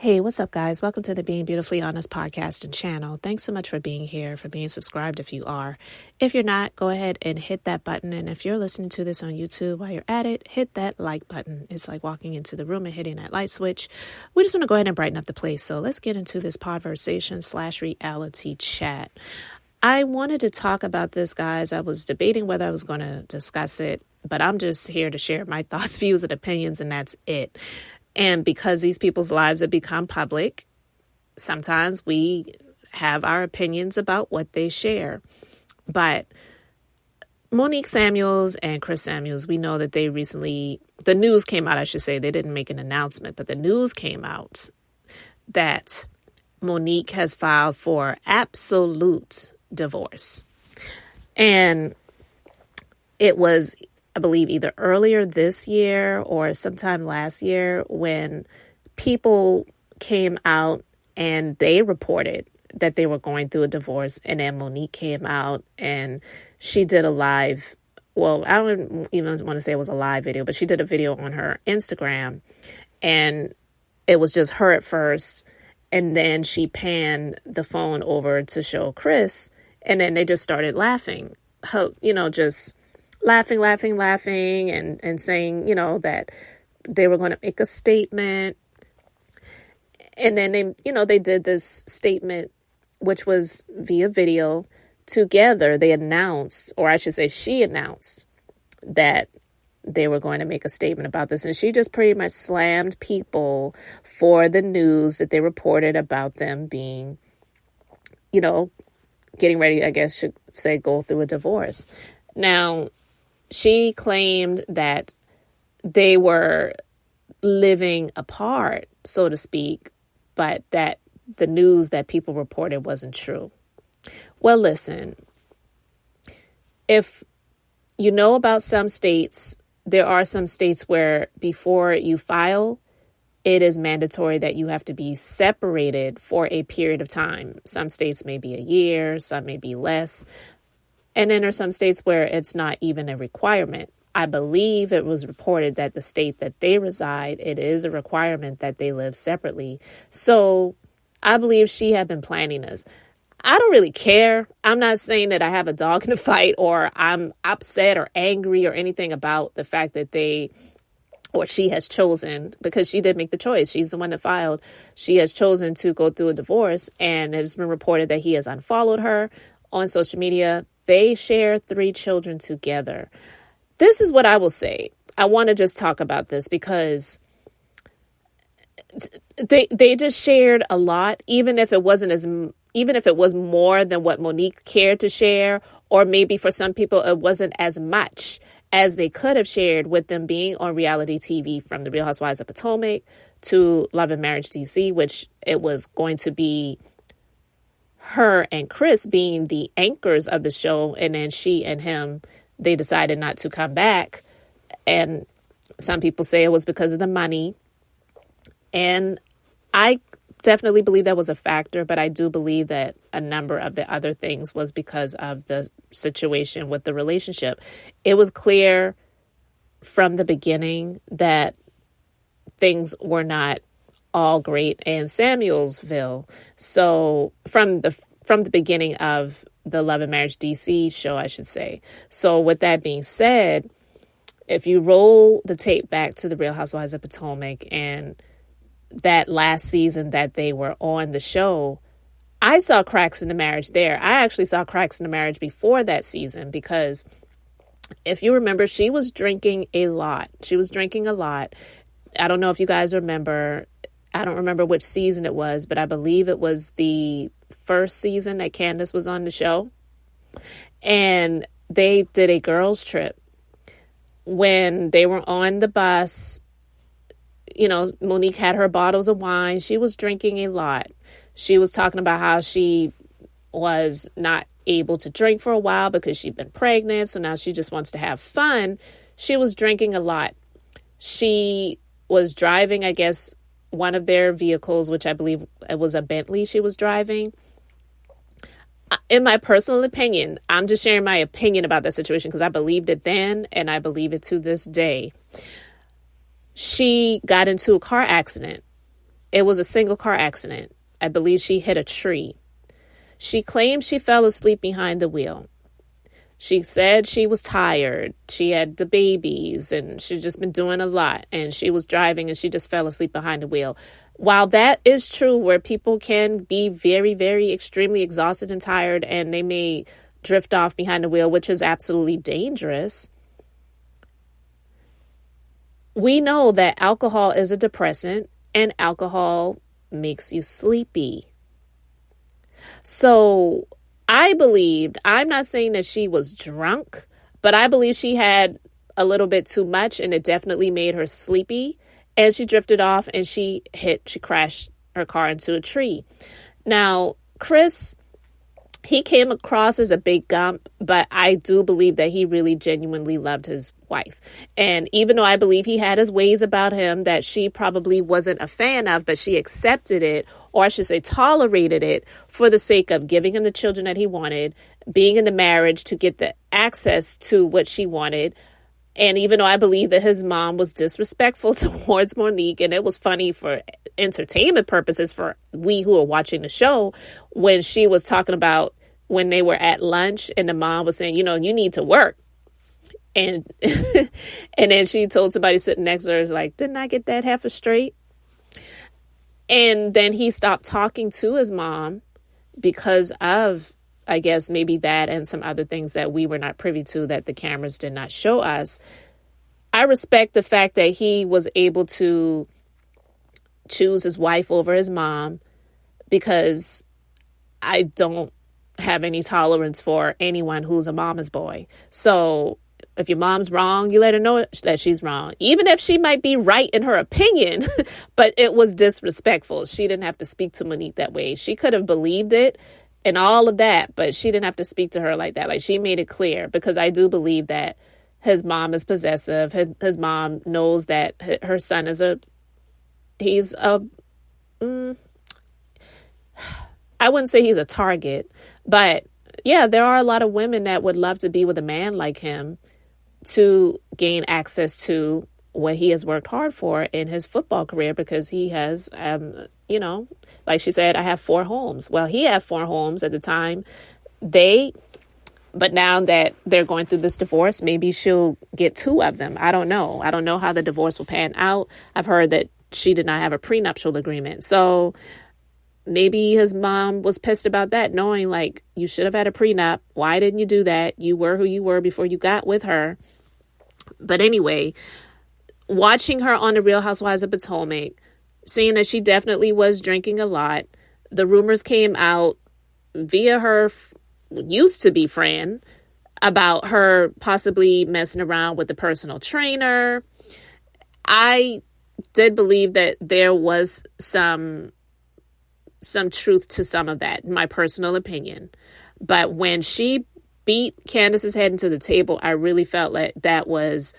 Hey, what's up, guys? Welcome to the Being Beautifully Honest podcast and channel. Thanks so much for being here, for being subscribed if you are. If you're not, go ahead and hit that button. And if you're listening to this on YouTube while you're at it, hit that like button. It's like walking into the room and hitting that light switch. We just want to go ahead and brighten up the place. So let's get into this podversation/reality chat. I wanted to talk about this, guys. I was debating whether I was going to discuss it, but I'm just here to share my thoughts, views, and opinions, and that's it. And because these people's lives have become public, sometimes we have our opinions about what they share. But Monique Samuels and Chris Samuels, we know that they recently, the news came out, I should say. They didn't make an announcement, but the news came out that Monique has filed for absolute divorce. And it was, I believe, either earlier this year or sometime last year when people came out and they reported that they were going through a divorce. And then Monique came out and she did a live, well, I don't even want to say it was a live video, but she did a video on her Instagram. And it was just her at first. And then she panned the phone over to show Chris. And then they just started laughing, just laughing and saying, that they were going to make a statement. And then they did this statement, which was via video. Together, they announced, or I should say she announced, that they were going to make a statement about this. And she just pretty much slammed people for the news that they reported about them being, getting ready, I guess should say, go through a divorce. Now, she claimed that they were living apart, so to speak, but that the news that people reported wasn't true. Well, listen, if you know about some states, there are some states where before you file, it is mandatory that you have to be separated for a period of time. Some states may be a year, some may be less. And then there are some states where it's not even a requirement. I believe it was reported that the state that they reside, it is a requirement that they live separately. So I believe she had been planning this. I don't really care. I'm not saying that I have a dog in the fight or I'm upset or angry or anything about the fact that she has chosen, because she did make the choice. She's the one that filed. She has chosen to go through a divorce, and it's been reported that he has unfollowed her on social media. They share 3 children together. This is what I will say. I want to just talk about this because they just shared a lot, even if it was more than what Monique cared to share, or maybe for some people it wasn't as much as they could have shared with them being on reality TV, from The Real Housewives of Potomac to Love and Marriage DC, which it was going to be her and Chris being the anchors of the show. And then she and him, they decided not to come back. And some people say it was because of the money. And I definitely believe that was a factor, but I do believe that a number of the other things was because of the situation with the relationship. It was clear from the beginning that things were not all great in Samuelsville. So from the beginning of the Love and Marriage DC show, I should say. So with that being said, if you roll the tape back to The Real Housewives of Potomac and that last season that they were on the show, I saw cracks in the marriage there. I actually saw cracks in the marriage before that season, because if you remember, she was drinking a lot. I don't know if you guys remember. I don't remember which season it was, but I believe it was the first season that Candace was on the show. And they did a girls' trip. When they were on the bus, Monique had her bottles of wine. She was drinking a lot. She was talking about how she was not able to drink for a while because she'd been pregnant. So now she just wants to have fun. She was drinking a lot. She was driving, I guess, one of their vehicles, which I believe it was a Bentley she was driving. In my personal opinion, I'm just sharing my opinion about that situation because I believed it then and I believe it to this day. She got into a car accident It was a single car accident. I believe she hit a tree. She claimed she fell asleep behind the wheel. She said she was tired. She had the babies and she'd just been doing a lot. And she was driving and she just fell asleep behind the wheel. While that is true, where people can be very, very extremely exhausted and tired and they may drift off behind the wheel, which is absolutely dangerous. We know that alcohol is a depressant and alcohol makes you sleepy. So I'm not saying that she was drunk, but I believe she had a little bit too much and it definitely made her sleepy. And she drifted off and she crashed her car into a tree. Now, Chris, he came across as a big gump, but I do believe that he really genuinely loved his wife. And even though I believe he had his ways about him that she probably wasn't a fan of, but she accepted it, or I should say tolerated it, for the sake of giving him the children that he wanted, being in the marriage to get the access to what she wanted. And even though I believe that his mom was disrespectful towards Monique, and it was funny for entertainment purposes for we who are watching the show, when she was talking about when they were at lunch and the mom was saying, you need to work. And and then she told somebody sitting next to her, like, didn't I get that half a straight? And then he stopped talking to his mom because of, I guess, maybe that and some other things that we were not privy to that the cameras did not show us. I respect the fact that he was able to choose his wife over his mom, because I don't have any tolerance for anyone who's a mama's boy. So if your mom's wrong, you let her know that she's wrong, even if she might be right in her opinion, but it was disrespectful. She didn't have to speak to Monique that way. She could have believed it and all of that, but she didn't have to speak to her like that. Like, she made it clear, because I do believe that his mom is possessive. His mom knows that her son is I wouldn't say he's a target, but yeah, there are a lot of women that would love to be with a man like him to gain access to what he has worked hard for in his football career, because he has, like she said, I have 4 homes. Well, he had 4 homes at the time. But now that they're going through this divorce, maybe she'll get 2 of them. I don't know. I don't know how the divorce will pan out. I've heard that she did not have a prenuptial agreement. So maybe his mom was pissed about that, knowing like, you should have had a prenup. Why didn't you do that? You were who you were before you got with her. But anyway, watching her on The Real Housewives of Potomac, seeing that she definitely was drinking a lot. The rumors came out via her used to be friend about her possibly messing around with the personal trainer. I did believe that there was some truth to some of that, in my personal opinion. But when she beat Candace's head into the table, I really felt like that was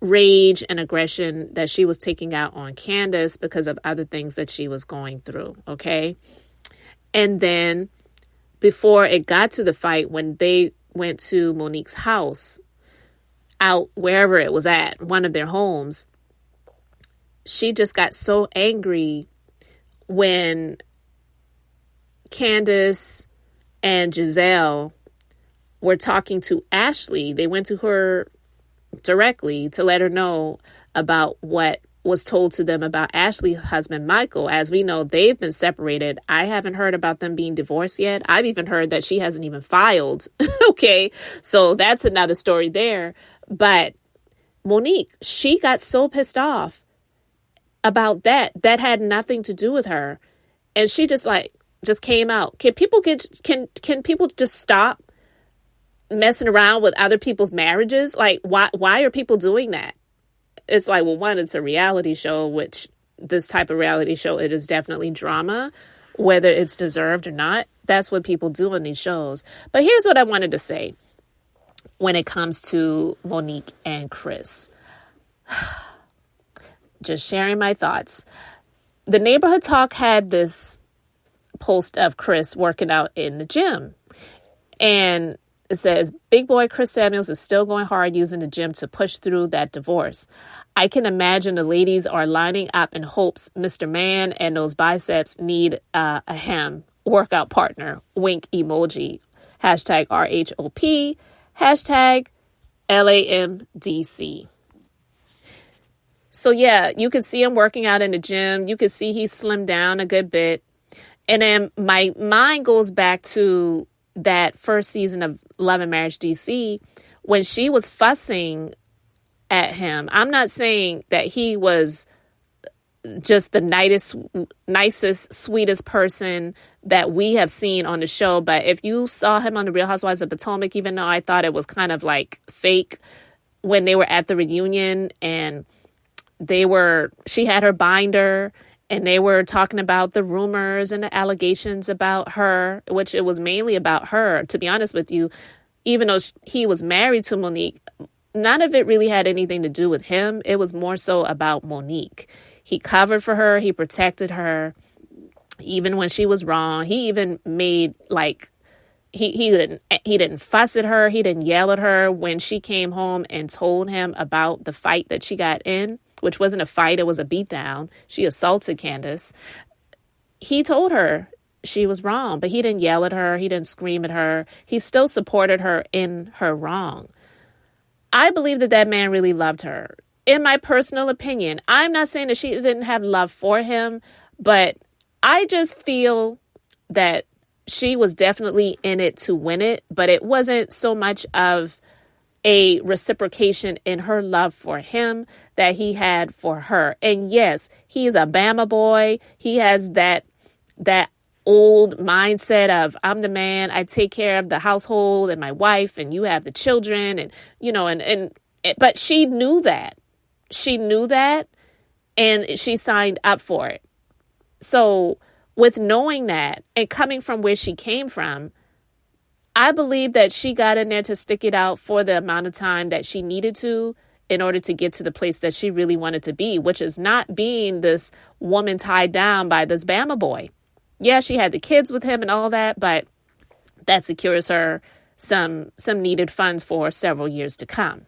rage and aggression that she was taking out on Candace because of other things that she was going through. Okay. And then before it got to the fight, when they went to Monique's house, out wherever it was at, one of their homes, she just got so angry when Candace and Giselle were talking to Ashley. They went to her directly to let her know about what was told to them about Ashley's husband, Michael. As we know, they've been separated. I haven't heard about them being divorced yet. I've even heard that she hasn't even filed. Okay, so that's another story there. But Monique, she got so pissed off about that. That had nothing to do with her. And she just came out. Can people just stop messing around with other people's marriages? Like, why are people doing that? It's like, well, one, it's a reality show, which this type of reality show, it is definitely drama, whether it's deserved or not. That's what people do on these shows. But here's what I wanted to say when it comes to Monique and Chris. Just sharing my thoughts. The Neighborhood Talk had this post of Chris working out in the gym. And It says, big boy Chris Samuels is still going hard using the gym to push through that divorce. I can imagine the ladies are lining up in hopes Mr. Man and those biceps need a hem workout partner. Wink emoji. Hashtag RHOP. Hashtag LAMDC. So yeah, you can see him working out in the gym. You can see he slimmed down a good bit. And then my mind goes back to that first season of Love and Marriage DC when she was fussing at him. I'm not saying that he was just the nicest, sweetest person that we have seen on the show. But if you saw him on The Real Housewives of Potomac, even though I thought it was kind of like fake when they were at the reunion and she had her binder and they were talking about the rumors and the allegations about her, which it was mainly about her, to be honest with you. Even though he was married to Monique, none of it really had anything to do with him. It was more so about Monique. He covered for her. He protected her, even when she was wrong. He even made he didn't fuss at her. He didn't yell at her when she came home and told him about the fight that she got in, which wasn't a fight. It was a beatdown. She assaulted Candace. He told her she was wrong, but he didn't yell at her. He didn't scream at her. He still supported her in her wrong. I believe that man really loved her. In my personal opinion, I'm not saying that she didn't have love for him, but I just feel that she was definitely in it to win it, but it wasn't so much of a reciprocation in her love for him that he had for her. And yes, he's a Bama boy. He has that old mindset of, I'm the man, I take care of the household and my wife, and you have the children, and but she knew that. She knew that, and she signed up for it. So with knowing that and coming from where she came from, I believe that she got in there to stick it out for the amount of time that she needed to in order to get to the place that she really wanted to be, which is not being this woman tied down by this Bama boy. Yeah, she had the kids with him and all that, but that secures her some needed funds for several years to come.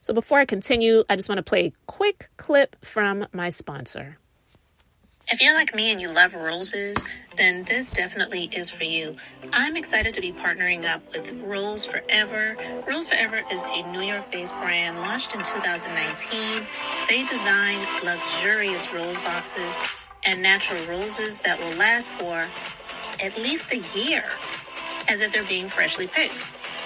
So before I continue, I just want to play a quick clip from my sponsor. If you're like me and you love roses, then this definitely is for you. I'm excited to be partnering up with Rose Forever. Rose Forever is a New York-based brand launched in 2019. They design luxurious rose boxes and natural roses that will last for at least a year, as if they're being freshly picked.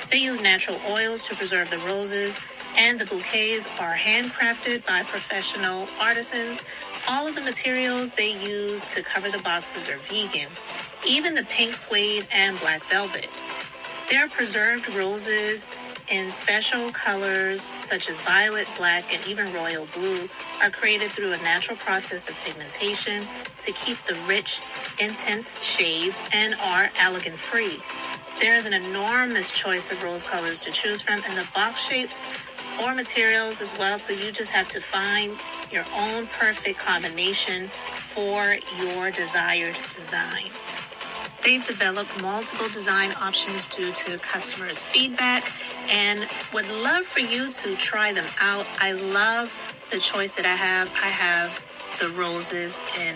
They use natural oils to preserve the roses, and the bouquets are handcrafted by professional artisans. All of the materials they use to cover the boxes are vegan, even the pink suede and black velvet. Their preserved roses in special colors such as violet, black, and even royal blue are created through a natural process of pigmentation to keep the rich, intense shades and are allergen-free. There is an enormous choice of rose colors to choose from in the box shapes or materials as well, so you just have to find your own perfect combination for your desired design. They've developed multiple design options due to customers' feedback and would love for you to try them out. I love the choice that I have. I have the roses in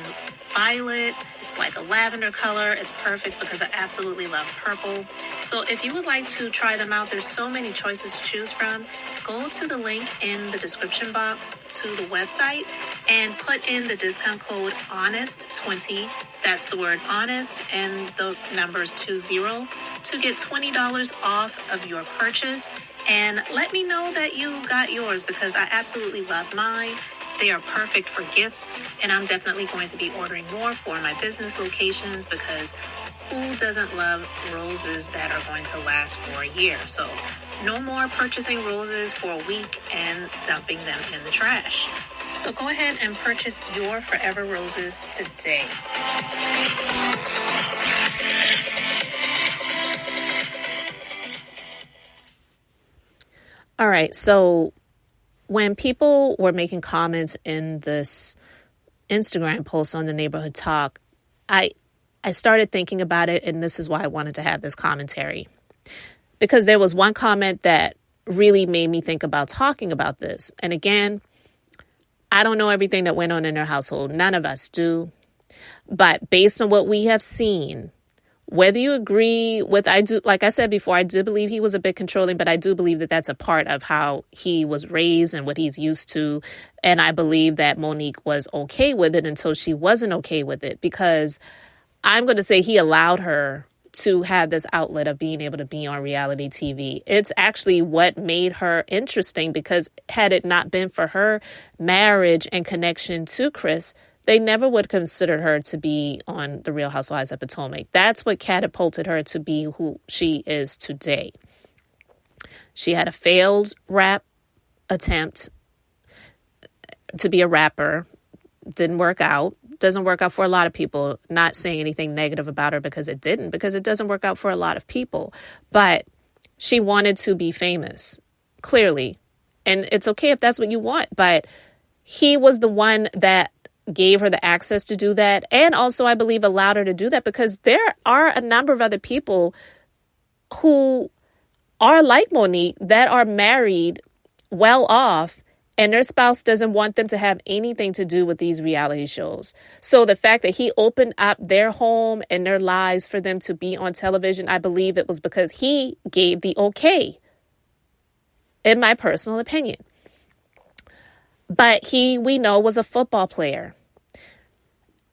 violet. It's like a lavender color. It's perfect because I absolutely love purple. So if you would like to try them out, there's so many choices to choose from. Go to the link in the description box to the website and put in the discount code HONEST20. That's the word honest and the numbers 20 to get $20 off of your purchase. And let me know that you got yours because I absolutely love mine. They are perfect for gifts, and I'm definitely going to be ordering more for my business locations because who doesn't love roses that are going to last for a year? So no more purchasing roses for a week and dumping them in the trash. So go ahead and purchase your Forever Roses today. All right, so when people were making comments in this Instagram post on the Neighborhood Talk, I started thinking about it, and this is why I wanted to have this commentary. because there was one comment that really made me think about talking about this. And again, I don't know everything that went on in their household. None of us do. But based on what we have seen, whether you agree with, I do, like I said before, I do believe he was a bit controlling, but I do believe that that's a part of how he was raised and what he's used to. And I believe that Monique was okay with it until she wasn't okay with it, because I'm going to say he allowed her to have this outlet of being able to be on reality TV. It's actually what made her interesting, because had it not been for her marriage and connection to Chris, they never would consider her to be on The Real Housewives of Potomac. That's what catapulted her to be who she is today. She had a failed rap attempt to be a rapper. Didn't work out. Doesn't work out for a lot of people. Not saying anything negative about her because it didn't, because it doesn't work out for a lot of people. But she wanted to be famous, clearly. And it's okay if that's what you want. But he was the one that gave her the access to do that. And also, I believe, allowed her to do that, because there are a number of other people who are like Monique that are married, well off, and their spouse doesn't want them to have anything to do with these reality shows. So the fact that he opened up their home and their lives for them to be on television, I believe it was because he gave the okay, in my personal opinion. But he, we know, was a football player.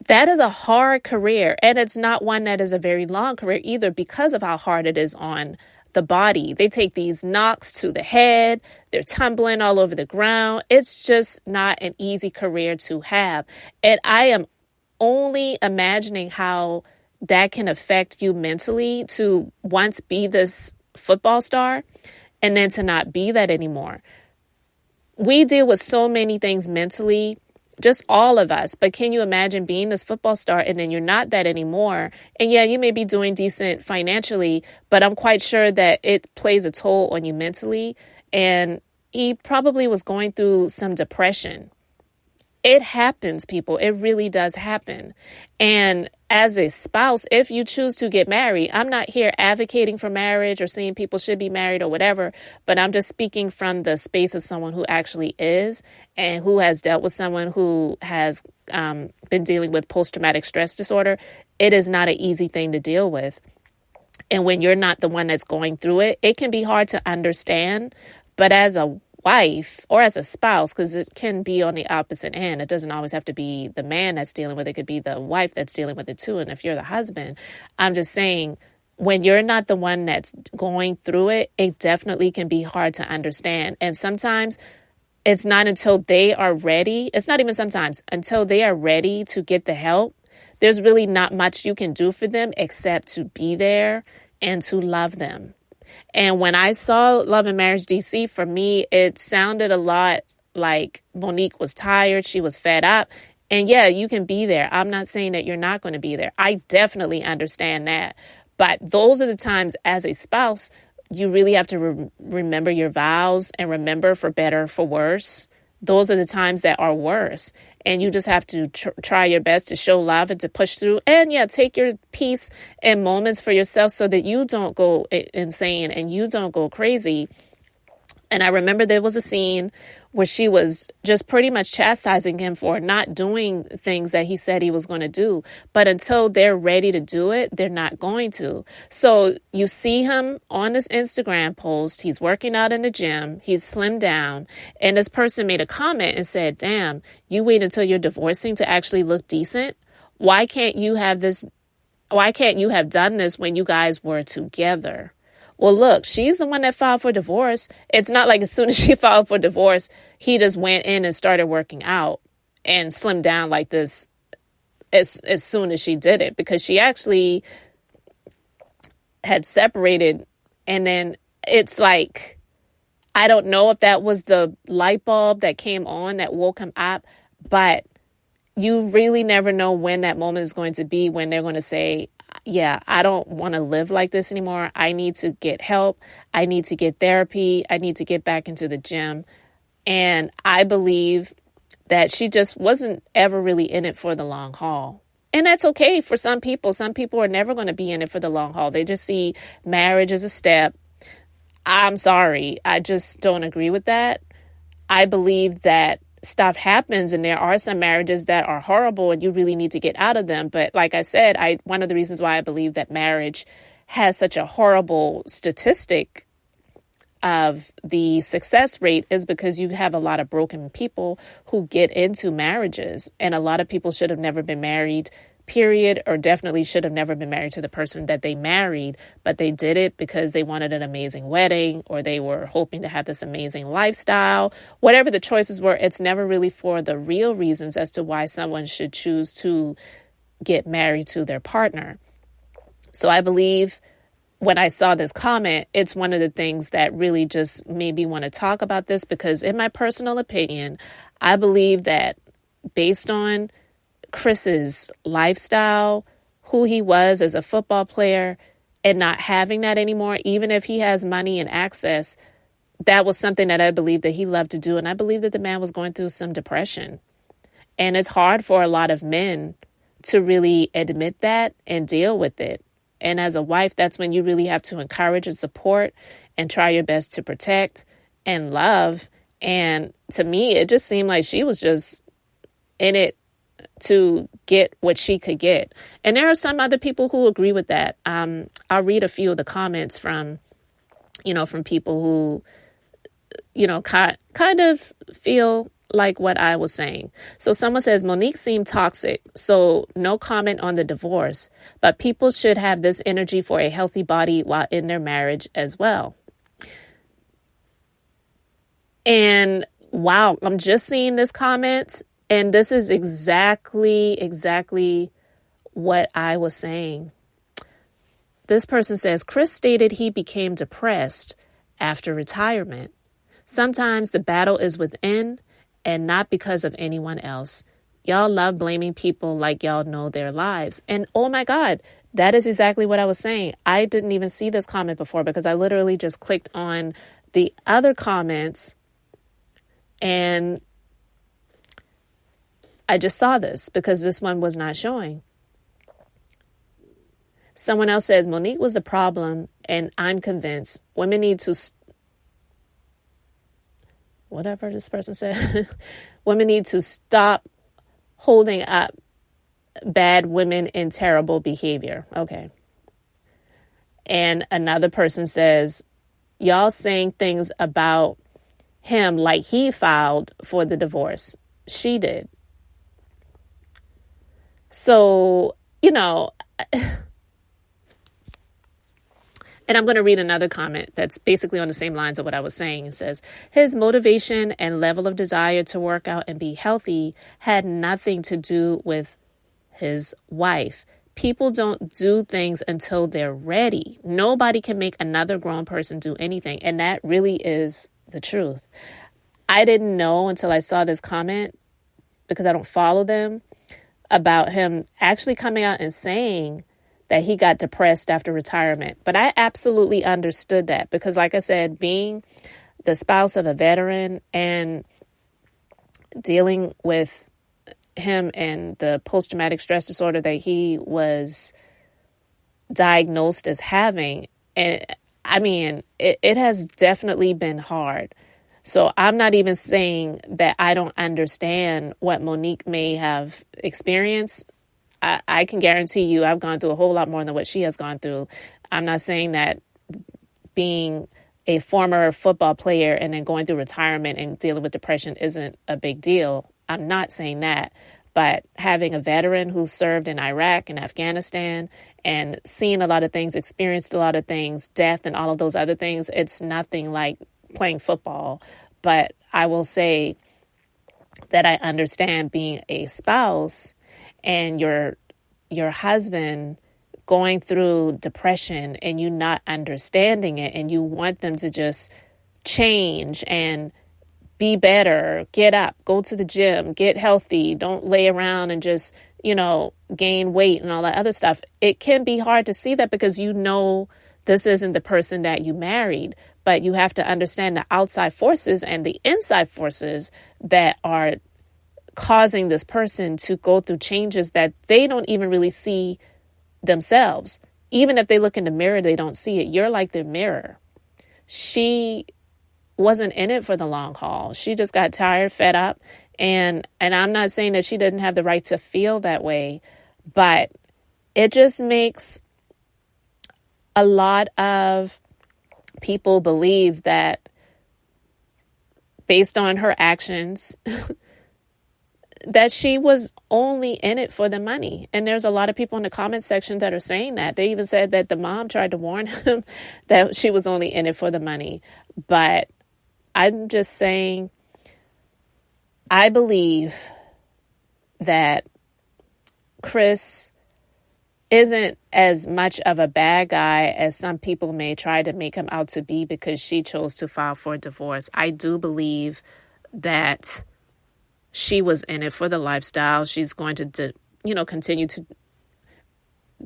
That is a hard career, and it's not one that is a very long career either, because of how hard it is on the body. They take these knocks to the head. They're tumbling all over the ground. It's just not an easy career to have. And I am only imagining how that can affect you mentally, to once be this football star and then to not be that anymore. We deal with so many things mentally, just all of us. But can you imagine being this football star and then you're not that anymore? And yeah, you may be doing decent financially, but I'm quite sure that it plays a toll on you mentally. And he probably was going through some depression. It happens, people. It really does happen. And as a spouse, if you choose to get married, I'm not here advocating for marriage or saying people should be married or whatever, but I'm just speaking from the space of someone who actually is and who has dealt with someone who has been dealing with post-traumatic stress disorder. It is not an easy thing to deal with. And when you're not the one that's going through it, it can be hard to understand. But as a wife or as a spouse, because it can be on the opposite end. It doesn't always have to be the man that's dealing with it. It could be the wife that's dealing with it too. And if you're the husband, I'm just saying, when you're not the one that's going through it, it definitely can be hard to understand. And sometimes it's not until they are ready. It's not even sometimes until they are ready to get the help. There's really not much you can do for them except to be there and to love them. And when I saw Love and Marriage DC, for me, it sounded a lot like Monique was tired. She was fed up. And yeah, you can be there. I'm not saying that you're not going to be there. I definitely understand that. But those are the times as a spouse, you really have to remember your vows and remember, for better, for worse. Those are the times that are worse. And you just have to try your best to show love and to push through. And yeah, take your peace and moments for yourself so that you don't go insane and you don't go crazy. And I remember there was a scene where she was just pretty much chastising him for not doing things that he said he was going to do. But until they're ready to do it, they're not going to. So you see him on this Instagram post. He's working out in the gym. He's slimmed down. And this person made a comment and said, damn, you wait until you're divorcing to actually look decent? Why can't you have this? Why can't you have done this when you guys were together? Well, look, she's the one that filed for divorce. It's not like as soon as she filed for divorce, he just went in and started working out and slimmed down like this as soon as she did it, because she actually had separated. And then it's like, I don't know if that was the light bulb that came on that woke him up, but you really never know when that moment is going to be, when they're going to say, yeah, I don't want to live like this anymore. I need to get help. I need to get therapy. I need to get back into the gym. And I believe that she just wasn't ever really in it for the long haul. And that's okay for some people. Some people are never going to be in it for the long haul. They just see marriage as a step. I'm sorry. I just don't agree with that. I believe that stuff happens and there are some marriages that are horrible and you really need to get out of them. But like I said, one of the reasons why I believe that marriage has such a horrible statistic of the success rate is because you have a lot of broken people who get into marriages, and a lot of people should have never been married, period, or definitely should have never been married to the person that they married, but they did it because they wanted an amazing wedding or they were hoping to have this amazing lifestyle. Whatever the choices were, it's never really for the real reasons as to why someone should choose to get married to their partner. So I believe when I saw this comment, it's one of the things that really just made me want to talk about this, because in my personal opinion, I believe that based on Chris's lifestyle, who he was as a football player, and not having that anymore, even if he has money and access, that was something that I believe that he loved to do. And I believe that the man was going through some depression. And it's hard for a lot of men to really admit that and deal with it. And as a wife, that's when you really have to encourage and support and try your best to protect and love. And to me, it just seemed like she was just in it to get what she could get. And there are some other people who agree with that. I'll read a few of the comments from people who, kind of feel like what I was saying. So someone says, Monique seemed toxic, so no comment on the divorce, but people should have this energy for a healthy body while in their marriage as well. And wow, I'm just seeing this comment, and this is exactly what I was saying. This person says, Chris stated he became depressed after retirement. Sometimes the battle is within and not because of anyone else. Y'all love blaming people like y'all know their lives. And oh my God, that is exactly what I was saying. I didn't even see this comment before because I literally just clicked on the other comments and I just saw this because this one was not showing. Someone else says, Monique was the problem, and I'm convinced women need to whatever this person said, women need to stop holding up bad women in terrible behavior. Okay. And another person says, y'all saying things about him like he filed for the divorce. She did. So, and I'm going to read another comment that's basically on the same lines of what I was saying. It says, his motivation and level of desire to work out and be healthy had nothing to do with his wife. People don't do things until they're ready. Nobody can make another grown person do anything. And that really is the truth. I didn't know until I saw this comment, because I don't follow them, about him actually coming out and saying that he got depressed after retirement. But I absolutely understood that because, like I said, being the spouse of a veteran and dealing with him and the post-traumatic stress disorder that he was diagnosed as having, and I mean, it has definitely been hard. So I'm not even saying that I don't understand what Monique may have experienced. I can guarantee you I've gone through a whole lot more than what she has gone through. I'm not saying that being a former football player and then going through retirement and dealing with depression isn't a big deal. I'm not saying that. But having a veteran who served in Iraq and Afghanistan and seen a lot of things, experienced a lot of things, death and all of those other things, it's nothing like playing football. But I will say that I understand being a spouse and your husband going through depression and you not understanding it and you want them to just change and be better, get up, go to the gym, get healthy, don't lay around and just, gain weight and all that other stuff. It can be hard to see that because this isn't the person that you married, but you have to understand the outside forces and the inside forces that are causing this person to go through changes that they don't even really see themselves. Even if they look in the mirror, they don't see it. You're like the mirror. She wasn't in it for the long haul. She just got tired, fed up. And I'm not saying that she didn't have the right to feel that way, but it just makes a lot of people believe that based on her actions, that she was only in it for the money. And there's a lot of people in the comment section that are saying that. They even said that the mom tried to warn him that she was only in it for the money. But I'm just saying, I believe that Chris isn't as much of a bad guy as some people may try to make him out to be because she chose to file for a divorce. I do believe that she was in it for the lifestyle. She's going to, continue to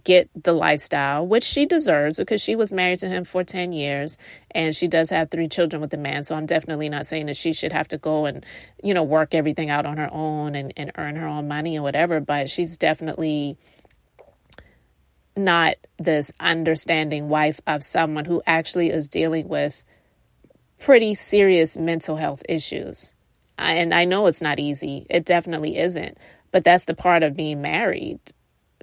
get the lifestyle, which she deserves because she was married to him for 10 years and she does have 3 children with the man. So I'm definitely not saying that she should have to go and, work everything out on her own and earn her own money or whatever. But she's definitely not this understanding wife of someone who actually is dealing with pretty serious mental health issues. And I know it's not easy. It definitely isn't. But that's the part of being married,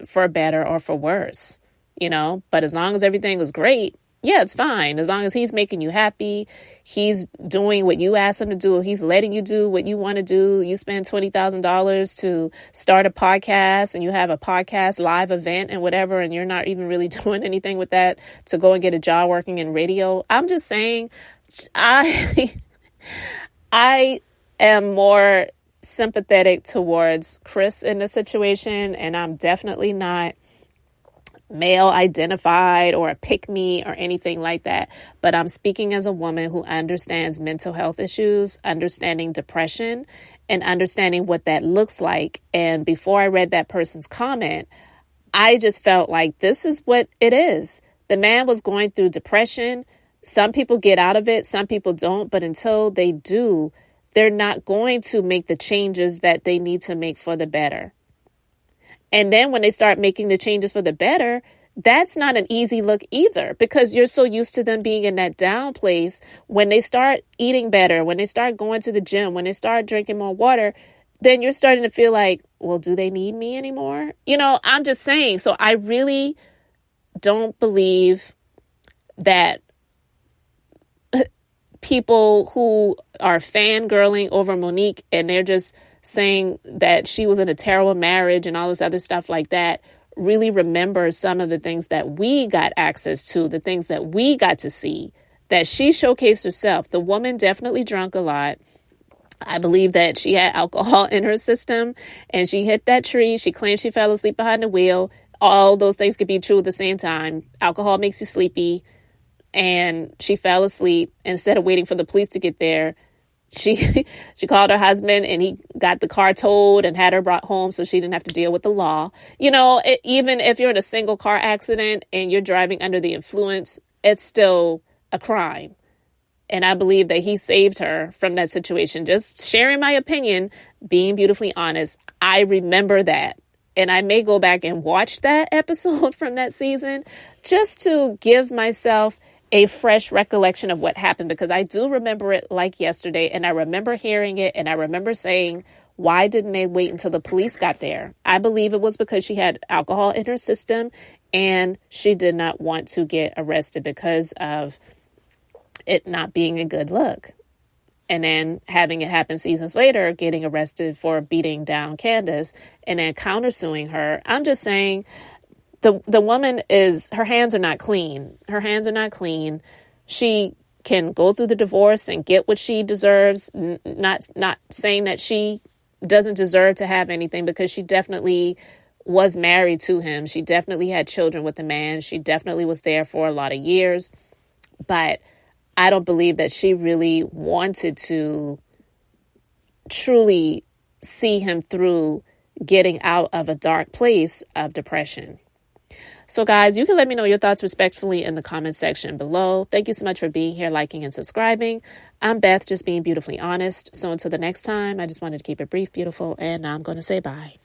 for better or for worse, But as long as everything was great, yeah, it's fine. As long as he's making you happy, he's doing what you asked him to do, he's letting you do what you want to do. You spend $20,000 to start a podcast and you have a podcast live event and whatever, and you're not even really doing anything with that to go and get a job working in radio. I'm just saying, I am more sympathetic towards Chris in this situation, and I'm definitely not male identified or a pick me or anything like that. But I'm speaking as a woman who understands mental health issues, understanding depression, and understanding what that looks like. And before I read that person's comment, I just felt like this is what it is. The man was going through depression. Some people get out of it, some people don't. But until they do, they're not going to make the changes that they need to make for the better. And then when they start making the changes for the better, that's not an easy look either, because you're so used to them being in that down place. When they start eating better, when they start going to the gym, when they start drinking more water, then you're starting to feel like, well, do they need me anymore? I'm just saying. So I really don't believe that people who are fangirling over Monique and they're just saying that she was in a terrible marriage and all this other stuff like that really remember some of the things that we got access to, the things that we got to see, that she showcased herself. The woman definitely drank a lot. I believe that she had alcohol in her system and she hit that tree. She claimed she fell asleep behind the wheel. All those things could be true at the same time. Alcohol makes you sleepy. And she fell asleep. Instead of waiting for the police to get there, she called her husband and he got the car towed and had her brought home so she didn't have to deal with the law. Even if you're in a single car accident and you're driving under the influence, it's still a crime. And I believe that he saved her from that situation. Just sharing my opinion, being beautifully honest, I remember that. And I may go back and watch that episode from that season just to give myself a fresh recollection of what happened, because I do remember it like yesterday, and I remember hearing it, and I remember saying, why didn't they wait until the police got there? I believe it was because she had alcohol in her system and she did not want to get arrested because of it not being a good look. And then having it happen seasons later, getting arrested for beating down Candace and then countersuing her. I'm just saying, the woman her hands are not clean. Her hands are not clean. She can go through the divorce and get what she deserves. Not saying that she doesn't deserve to have anything, because she definitely was married to him. She definitely had children with the man. She definitely was there for a lot of years. But I don't believe that she really wanted to truly see him through getting out of a dark place of depression. So guys, you can let me know your thoughts respectfully in the comment section below. Thank you so much for being here, liking and subscribing. I'm Beth, just being beautifully honest. So until the next time, I just wanted to keep it brief, beautiful, and now I'm going to say bye.